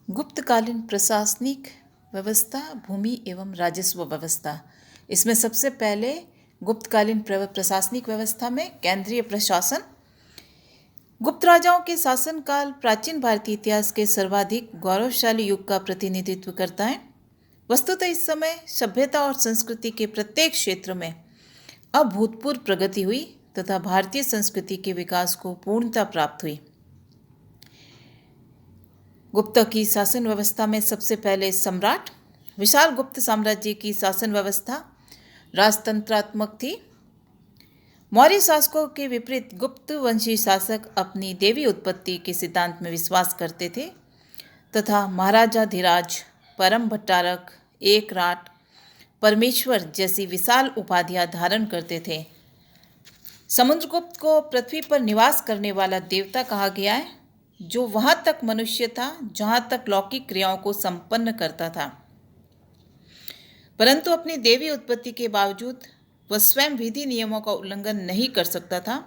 गुप्तकालीन प्रशासनिक व्यवस्था, भूमि एवं राजस्व व्यवस्था। इसमें सबसे पहले गुप्तकालीन प्रशासनिक व्यवस्था में केंद्रीय प्रशासन। गुप्त राजाओं के शासनकाल प्राचीन भारतीय इतिहास के सर्वाधिक गौरवशाली युग का प्रतिनिधित्व करता है। वस्तुतः इस समय सभ्यता और संस्कृति के प्रत्येक क्षेत्र में अभूतपूर्व प्रगति हुई तथा भारतीय संस्कृति के विकास को पूर्णता प्राप्त हुई। गुप्त की शासन व्यवस्था में सबसे पहले सम्राट। विशाल गुप्त साम्राज्य की शासन व्यवस्था राजतंत्रात्मक थी। मौर्य शासकों के विपरीत गुप्त वंशी शासक अपनी देवी उत्पत्ति के सिद्धांत में विश्वास करते थे तथा महाराजाधिराज, परम भट्टारक, एकराट, परमेश्वर जैसी विशाल उपाधियां धारण करते थे। समुद्रगुप्त को पृथ्वी पर निवास करने वाला देवता कहा गया है, जो वहां तक मनुष्य था जहां तक लौकिक क्रियाओं को संपन्न करता था, परंतु अपनी देवी उत्पत्ति के बावजूद वह स्वयं विधि नियमों का उल्लंघन नहीं कर सकता था।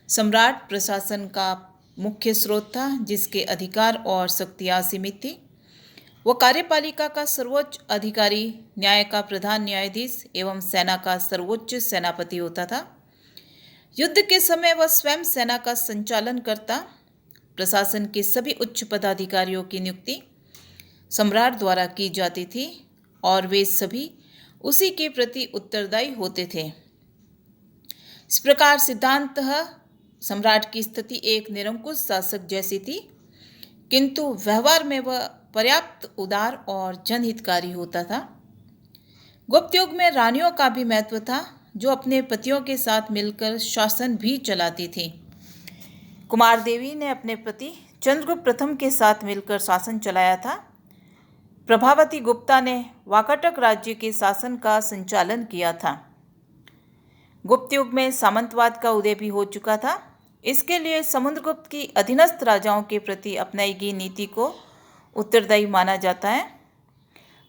सम्राट प्रशासन का मुख्य स्रोत था, जिसके अधिकार और शक्तियां सीमित थी। वह कार्यपालिका का सर्वोच्च अधिकारी, न्याय का प्रधान न्यायाधीश एवं सेना का सर्वोच्च सेनापति होता था। युद्ध के समय वह स्वयं सेना का संचालन करता। प्रशासन के सभी उच्च पदाधिकारियों की नियुक्ति सम्राट द्वारा की जाती थी और वे सभी उसी के प्रति उत्तरदायी होते थे। इस प्रकार सिद्धांततः सम्राट की स्थिति एक निरंकुश शासक जैसी थी, किंतु व्यवहार में वह पर्याप्त उदार और जनहितकारी होता था। गुप्त युग में रानियों का भी महत्व था, जो अपने पतियों के साथ मिलकर शासन भी चलाती थी। कुमार देवी ने अपने पति चंद्रगुप्त प्रथम के साथ मिलकर शासन चलाया था। प्रभावती गुप्ता ने वाकाटक राज्य के शासन का संचालन किया था। गुप्त युग में सामंतवाद का उदय भी हो चुका था। इसके लिए समुद्रगुप्त की अधीनस्थ राजाओं के प्रति अपनाई गई नीति को उत्तरदायी माना जाता है।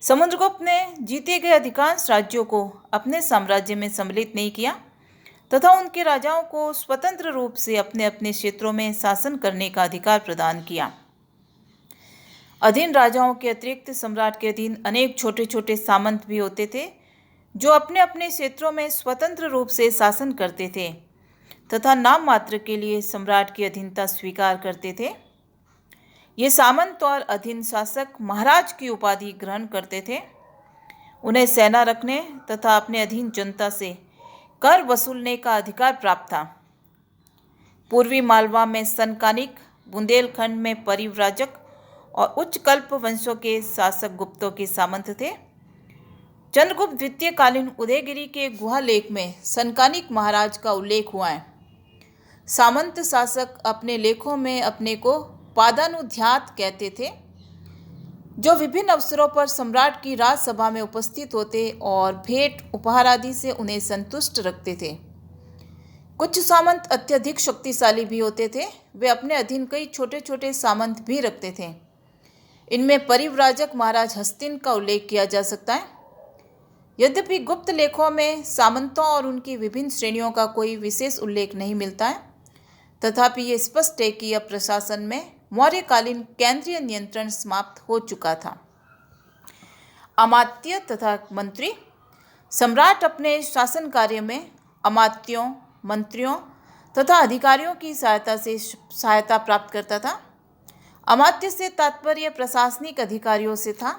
समुद्रगुप्त ने जीते गए अधिकांश राज्यों को अपने साम्राज्य में सम्मिलित नहीं किया तथा उनके राजाओं को स्वतंत्र रूप से अपने अपने क्षेत्रों में शासन करने का अधिकार प्रदान किया। अधीन राजाओं के अतिरिक्त सम्राट के अधीन अनेक छोटे छोटे सामंत भी होते थे, जो अपने अपने क्षेत्रों में स्वतंत्र रूप से शासन करते थे तथा नाम मात्र के लिए सम्राट की अधीनता स्वीकार करते थे। ये सामंत और अधीन शासक महाराज की उपाधि ग्रहण करते थे। उन्हें सेना रखने तथा अपने अधीन जनता से कर वसूलने का अधिकार प्राप्त था। पूर्वी मालवा में सनकानिक, बुंदेलखंड में परिव्राजक और उच्च कल्प वंशों के शासक गुप्तों के सामंत थे। चंद्रगुप्त द्वितीय कालीन उदयगिरी के गुहा लेख में सनकानिक महाराज का उल्लेख हुआ है। सामंत शासक अपने लेखों में अपने को पादानुध्यात कहते थे, जो विभिन्न अवसरों पर सम्राट की राजसभा में उपस्थित होते और भेंट उपहार आदि से उन्हें संतुष्ट रखते थे। कुछ सामंत अत्यधिक शक्तिशाली भी होते थे। वे अपने अधीन कई छोटे छोटे सामंत भी रखते थे। इनमें परिव्राजक महाराज हस्तिन का उल्लेख किया जा सकता है। यद्यपि गुप्त लेखों में सामंतों और उनकी विभिन्न श्रेणियों का कोई विशेष उल्लेख नहीं मिलता है, तथापि ये स्पष्ट है कि अब प्रशासन में मौर्यकालीन केंद्रीय नियंत्रण समाप्त हो चुका था। अमात्य तथा मंत्री। सम्राट अपने शासन कार्य में अमात्यों, मंत्रियों तथा अधिकारियों की सहायता प्राप्त करता था। अमात्य से तात्पर्य प्रशासनिक अधिकारियों से था।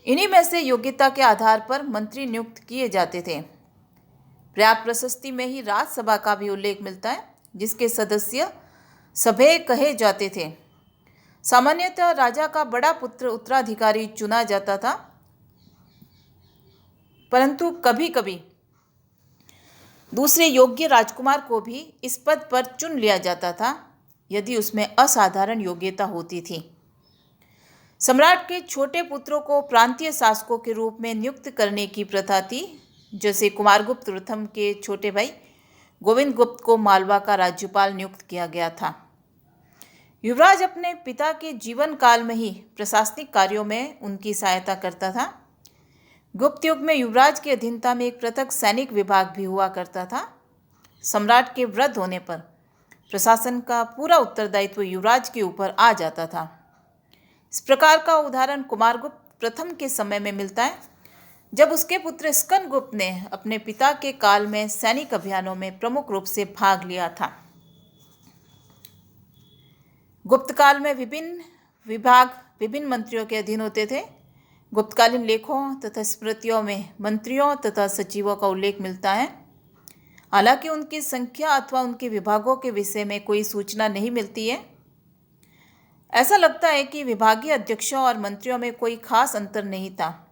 इन्हीं में से योग्यता के आधार पर मंत्री नियुक्त किए जाते थे। पर्याप्त प्रशस्ति में ही राज्यसभा का भी उल्लेख मिलता है, जिसके सदस्य सभेय कहे जाते थे। सामान्यतः राजा का बड़ा पुत्र उत्तराधिकारी चुना जाता था, परंतु कभी कभी दूसरे योग्य राजकुमार को भी इस पद पर चुन लिया जाता था, यदि उसमें असाधारण योग्यता होती थी। सम्राट के छोटे पुत्रों को प्रांतीय शासकों के रूप में नियुक्त करने की प्रथा थी। जैसे कुमारगुप्त प्रथम के छोटे भाई गोविंद गुप्त को मालवा का राज्यपाल नियुक्त किया गया था। युवराज अपने पिता के जीवन काल में ही प्रशासनिक कार्यों में उनकी सहायता करता था। गुप्त युग में युवराज की अधीनता में एक पृथक सैनिक विभाग भी हुआ करता था। सम्राट के वृद्ध होने पर प्रशासन का पूरा उत्तरदायित्व युवराज के ऊपर आ जाता था। इस प्रकार का उदाहरण कुमारगुप्त प्रथम के समय में मिलता है, जब उसके पुत्र स्कंदगुप्त ने अपने पिता के काल में सैनिक अभियानों में प्रमुख रूप से भाग लिया था। गुप्त काल में विभिन्न विभाग विभिन्न मंत्रियों के अधीन होते थे। गुप्तकालीन लेखों तथा स्मृतियों में मंत्रियों तथा सचिवों का उल्लेख मिलता है। हालांकि उनकी संख्या अथवा उनके विभागों के विषय में कोई सूचना नहीं मिलती है। ऐसा लगता है कि विभागीय अध्यक्षों और मंत्रियों में कोई खास अंतर नहीं था।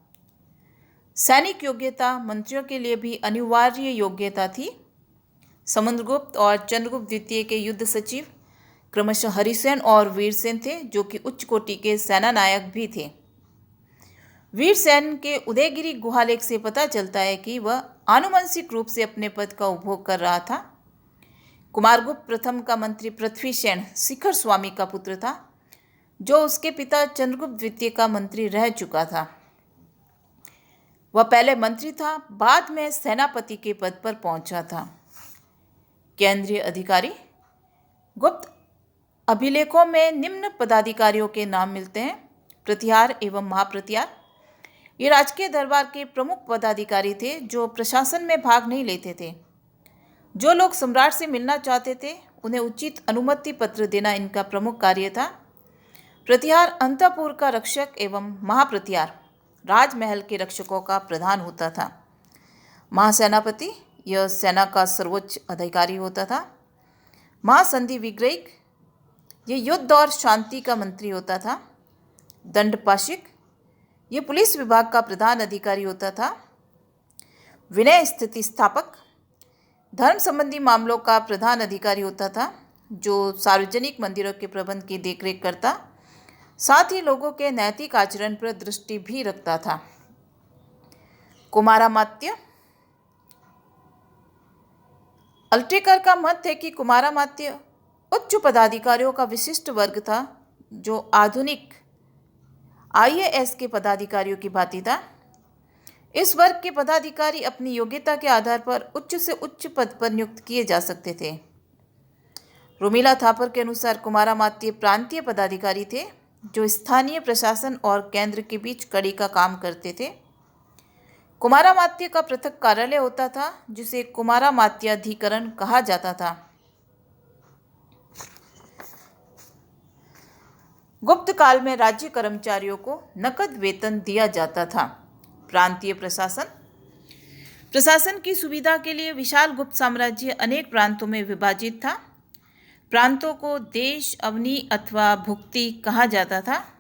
सैनिक योग्यता मंत्रियों के लिए भी अनिवार्य योग्यता थी। समुद्रगुप्त और चंद्रगुप्त द्वितीय के युद्ध सचिव क्रमशः हरिसेन और वीरसेन थे, जो कि उच्च कोटि के सेना नायक भी थे। वीरसेन के उदयगिरी गुहालेख से पता चलता है कि वह आनुवंशिक रूप से अपने पद का उपभोग कर रहा था। कुमारगुप्त प्रथम का मंत्री पृथ्वीसेन शिखर स्वामी का पुत्र था, जो उसके पिता चंद्रगुप्त द्वितीय का मंत्री रह चुका था। वह पहले मंत्री था, बाद में सेनापति के पद पर पहुंचा था। केंद्रीय अधिकारी गुप्त अभिलेखों में निम्न पदाधिकारियों के नाम मिलते हैं। प्रतिहार एवं महाप्रतिहार ये राजकीय दरबार के प्रमुख पदाधिकारी थे, जो प्रशासन में भाग नहीं लेते थे। जो लोग सम्राट से मिलना चाहते थे, उन्हें उचित अनुमति पत्र देना इनका प्रमुख कार्य था। प्रतिहार अंतःपुर का रक्षक एवं महाप्रतिहार राजमहल के रक्षकों का प्रधान होता था। महासेनापति यह सेना का सर्वोच्च अधिकारी होता था। महासंधि विग्रहिक ये युद्ध और शांति का मंत्री होता था। दंडपाशिक ये पुलिस विभाग का प्रधान अधिकारी होता था। विनय स्थिति स्थापक धर्म संबंधी मामलों का प्रधान अधिकारी होता था, जो सार्वजनिक मंदिरों के प्रबंध की देखरेख करता, साथ ही लोगों के नैतिक आचरण पर दृष्टि भी रखता था। कुमारामात्य अल्टेकर का मत है कि कुमारामात्य उच्च पदाधिकारियों का विशिष्ट वर्ग था, जो आधुनिक आईएएस के पदाधिकारियों की भांति था। इस वर्ग के पदाधिकारी अपनी योग्यता के आधार पर उच्च से उच्च पद पर नियुक्त किए जा सकते थे। रोमिला थापर के अनुसार कुमारामात्य प्रांतीय पदाधिकारी थे, जो स्थानीय प्रशासन और केंद्र के बीच कड़ी का काम करते थे। कुमारामात्य का पृथक कार्यालय होता था, जिसे कुमारामात्याधिकरण कहा जाता था। गुप्त काल में राज्य कर्मचारियों को नकद वेतन दिया जाता था। प्रांतीय प्रशासन की सुविधा के लिए विशाल गुप्त साम्राज्य अनेक प्रांतों में विभाजित था। प्रांतों को देश, अवनी अथवा भुक्ति कहा जाता था।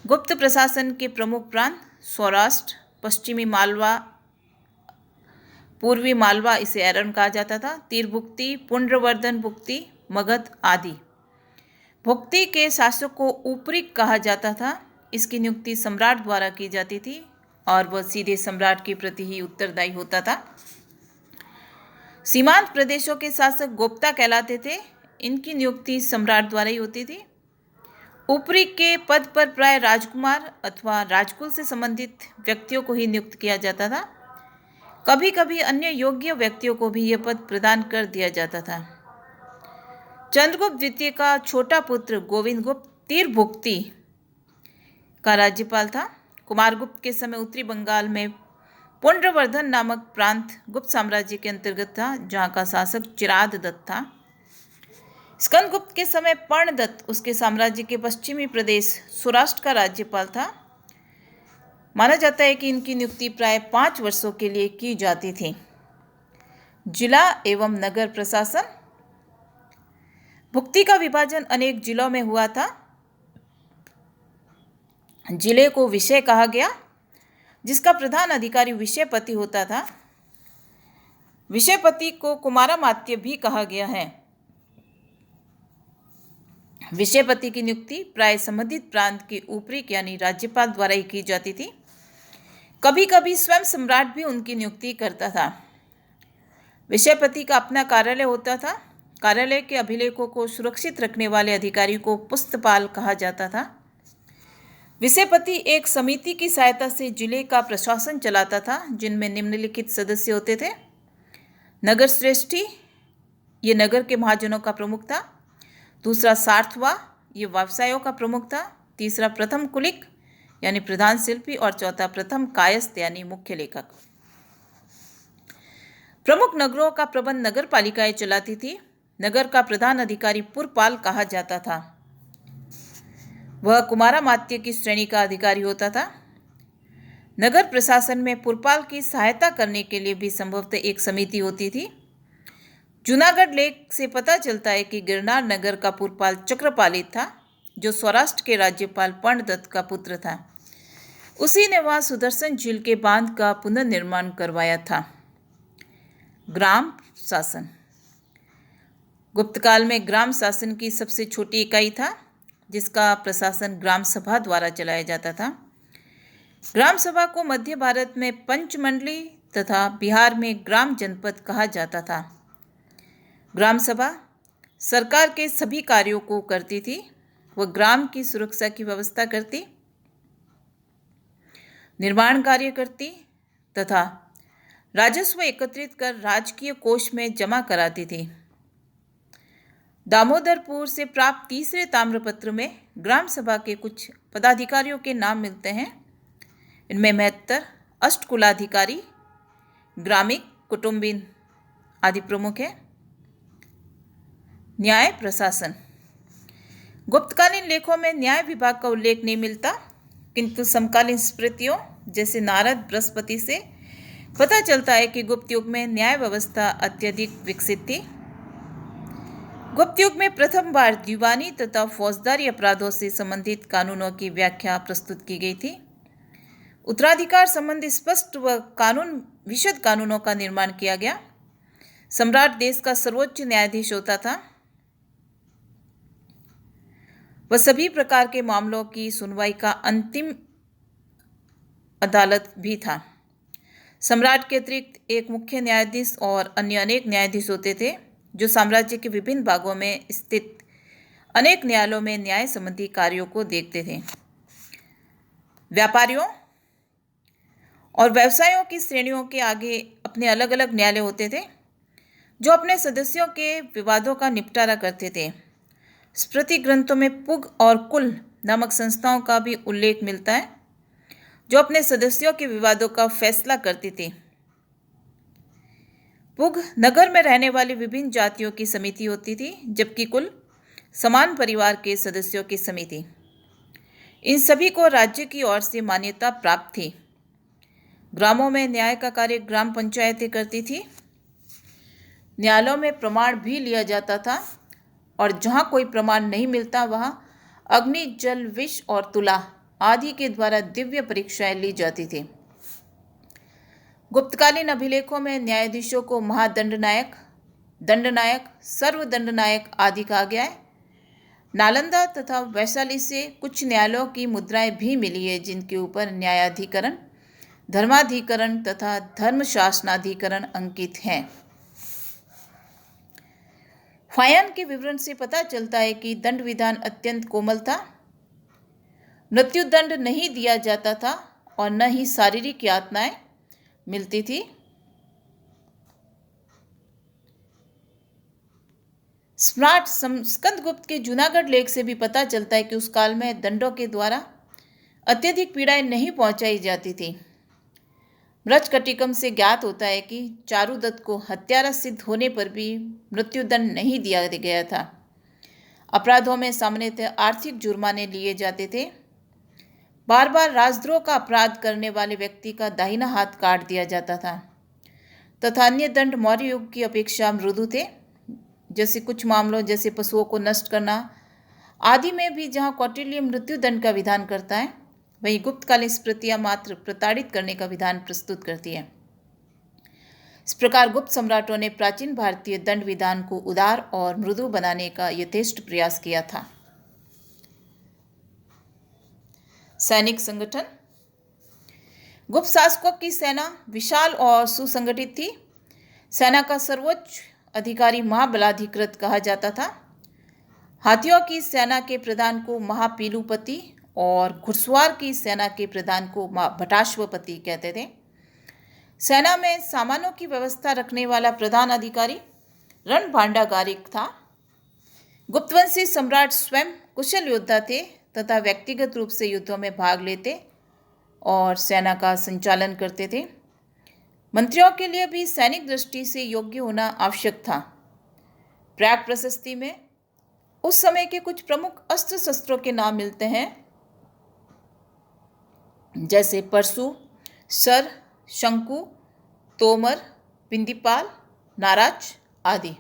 गुप्त प्रशासन के प्रमुख प्रांत सौराष्ट्र, पश्चिमी मालवा, पूर्वी मालवा इसे एरन कहा जाता था, तीरभुक्ति, पुंड्रवर्धन भुक्ति, मगध आदि। भुक्ति के शासक को ऊपरिक कहा जाता था। इसकी नियुक्ति सम्राट द्वारा की जाती थी और वह सीधे सम्राट के प्रति ही उत्तरदायी होता था। सीमांत प्रदेशों के शासक गोप्ता कहलाते थे। इनकी नियुक्ति सम्राट द्वारा ही होती थी। ऊपरिक के पद पर प्राय राजकुमार अथवा राजकुल से संबंधित व्यक्तियों को ही नियुक्त किया जाता था। कभी कभी अन्य योग्य व्यक्तियों को भी यह पद प्रदान कर दिया जाता था। चंद्रगुप्त द्वितीय का छोटा पुत्र गोविंदगुप्त तीरभुक्ति का राज्यपाल था। कुमारगुप्त के समय उत्तरी बंगाल में पुंड्रवर्धन नामक प्रांत गुप्त साम्राज्य के अंतर्गत था, जहाँ का शासक चिराद दत्त था। स्कंदगुप्त के समय पर्णदत्त उसके साम्राज्य के पश्चिमी प्रदेश सौराष्ट्र का राज्यपाल था। माना जाता है कि इनकी नियुक्ति प्राय 5 वर्षों के लिए की जाती थी। जिला एवं नगर प्रशासन भुक्ति का विभाजन अनेक जिलों में हुआ था। जिले को विषय कहा गया, जिसका प्रधान अधिकारी विषयपति होता था। विषयपति को कुमारामात्य भी कहा गया है। विषयपति की नियुक्ति प्राय संबंधित प्रांत के ऊपरी यानी राज्यपाल द्वारा ही की जाती थी। कभी कभी स्वयं सम्राट भी उनकी नियुक्ति करता था। विषयपति का अपना कार्यालय होता था। कार्यालय के अभिलेखों को सुरक्षित रखने वाले अधिकारी को पुस्तपाल कहा जाता था। विषयपति एक समिति की सहायता से जिले का प्रशासन चलाता था, जिनमें निम्नलिखित सदस्य होते थे। नगर श्रेष्ठी ये नगर के महाजनों का प्रमुख था। दूसरा सार्थवा ये व्यवसायों का प्रमुख था। तीसरा प्रथम कुलिक यानी प्रधान शिल्पी और चौथा प्रथम कायस्थ यानी मुख्य लेखक। प्रमुख नगरों का प्रबंध नगर पालिकाएं चलाती थी। नगर का प्रधान अधिकारी पुरपाल कहा जाता था। वह कुमारामात्य की श्रेणी का अधिकारी होता था। नगर प्रशासन में पुरपाल की सहायता करने के लिए भी संभवतः एक समिति होती थी। जूनागढ़ लेख से पता चलता है कि गिरनार नगर का पुरपाल चक्रपालित था, जो सौराष्ट्र के राज्यपाल पर्णदत्त का पुत्र था। उसी ने वहां सुदर्शन झील के बांध का पुनर्निर्माण करवाया था। ग्राम शासन। गुप्तकाल में ग्राम शासन की सबसे छोटी इकाई था, जिसका प्रशासन ग्राम सभा द्वारा चलाया जाता था। ग्राम सभा को मध्य भारत में पंचमंडली तथा बिहार में ग्राम जनपद कहा जाता था। ग्राम सभा सरकार के सभी कार्यों को करती थी। वह ग्राम की सुरक्षा की व्यवस्था करती, निर्माण कार्य करती तथा राजस्व एकत्रित कर राजकीय कोष में जमा कराती थी। दामोदरपुर से प्राप्त तीसरे ताम्रपत्र में ग्राम सभा के कुछ पदाधिकारियों के नाम मिलते हैं। इनमें मेहतर, अष्टकुलाधिकारी, ग्रामिक, कुटुंबिन आदि प्रमुख हैं। न्याय प्रशासन। गुप्तकालीन लेखों में न्याय विभाग का उल्लेख नहीं मिलता, किंतु समकालीन स्मृतियों जैसे नारद बृहस्पति से पता चलता है कि गुप्त युग में न्याय व्यवस्था अत्यधिक विकसित थी। गुप्त युग में प्रथम बार दीवानी तथा फौजदारी अपराधों से संबंधित कानूनों की व्याख्या प्रस्तुत की गई थी। उत्तराधिकार संबंधी स्पष्ट व विशद कानूनों का निर्माण किया गया। सम्राट देश का सर्वोच्च न्यायाधीश होता था। वह सभी प्रकार के मामलों की सुनवाई का अंतिम अदालत भी था। सम्राट के अतिरिक्त एक मुख्य न्यायाधीश और अन्य अनेक न्यायाधीश होते थे, जो साम्राज्य के विभिन्न भागों में स्थित अनेक न्यायालयों में न्याय संबंधी कार्यों को देखते थे। व्यापारियों और व्यवसायों की श्रेणियों के आगे अपने अलग अलग न्यायालय होते थे, जो अपने सदस्यों के विवादों का निपटारा करते थे। स्मृति ग्रंथों में पुग और कुल नामक संस्थाओं का भी उल्लेख मिलता है, जो अपने सदस्यों के विवादों का फैसला करती थी। पुग नगर में रहने वाली विभिन्न जातियों की समिति होती थी, जबकि कुल समान परिवार के सदस्यों की समिति। इन सभी को राज्य की ओर से मान्यता प्राप्त थी। ग्रामों में न्याय का कार्य ग्राम पंचायतें करती थी। न्यायालयों में प्रमाण भी लिया जाता था, और जहाँ कोई प्रमाण नहीं मिलता वहाँ अग्नि, जल, विष और तुला आदि के द्वारा दिव्य परीक्षाएं ली जाती थी। गुप्तकालीन अभिलेखों में न्यायाधीशों को महादंडनायक, दंडनायक, सर्वदंडनायक आदि कहा गया है। नालंदा तथा वैशाली से कुछ न्यायालयों की मुद्राएं भी मिली है, जिनके ऊपर न्यायाधिकरण, धर्माधिकरण तथा धर्मशासनाधिकरण अंकित हैं। फायान के विवरण से पता चलता है कि दंड विधान अत्यंत कोमल था। मृत्युदंड नहीं दिया जाता था और न ही शारीरिक यातनाएं मिलती थी। सम्राट स्कंदगुप्त के जूनागढ़ लेख से भी पता चलता है कि उस काल में दंडों के द्वारा अत्यधिक पीड़ाएं नहीं पहुंचाई जाती थी। मृच्छकटिकम से ज्ञात होता है कि चारुदत्त को हत्यारा सिद्ध होने पर भी मृत्युदंड नहीं दिया गया था। अपराधों में सामान्यतः आर्थिक जुर्माने लिए जाते थे। बार बार राजद्रोह का अपराध करने वाले व्यक्ति का दाहिना हाथ काट दिया जाता था तथा अन्य दंड मौर्य युग की अपेक्षा मृदु थे, जैसे कुछ मामलों जैसे पशुओं को नष्ट करना आदि में भी जहाँ कौटिल्य मृत्युदंड का विधान करता है, वहीं गुप्तकालीन स्मृतियां मात्र प्रताड़ित करने का विधान प्रस्तुत करती है। इस प्रकार गुप्त सम्राटों ने प्राचीन भारतीय दंड विधान को उदार और मृदु बनाने का यथेष्ट प्रयास किया था। सैनिक संगठन। गुप्त शासकों की सेना विशाल और सुसंगठित थी। सेना का सर्वोच्च अधिकारी महाबलाधिकृत कहा जाता था। हाथियों की सेना के प्रधान को महापीलुपति और घुड़सवार की सेना के प्रधान को भटाश्वपति कहते थे। सेना में सामानों की व्यवस्था रखने वाला प्रधान अधिकारी रण भांडागारिक था। गुप्तवंशी सम्राट स्वयं कुशल योद्धा थे तथा व्यक्तिगत रूप से युद्धों में भाग लेते और सेना का संचालन करते थे। मंत्रियों के लिए भी सैनिक दृष्टि से योग्य होना आवश्यक था। ब्रैग प्रशस्ति में उस समय के कुछ प्रमुख अस्त्र शस्त्रों के नाम मिलते हैं, जैसे परशु, शर, शंकु, तोमर, बिंदीपाल, नाराज आदि।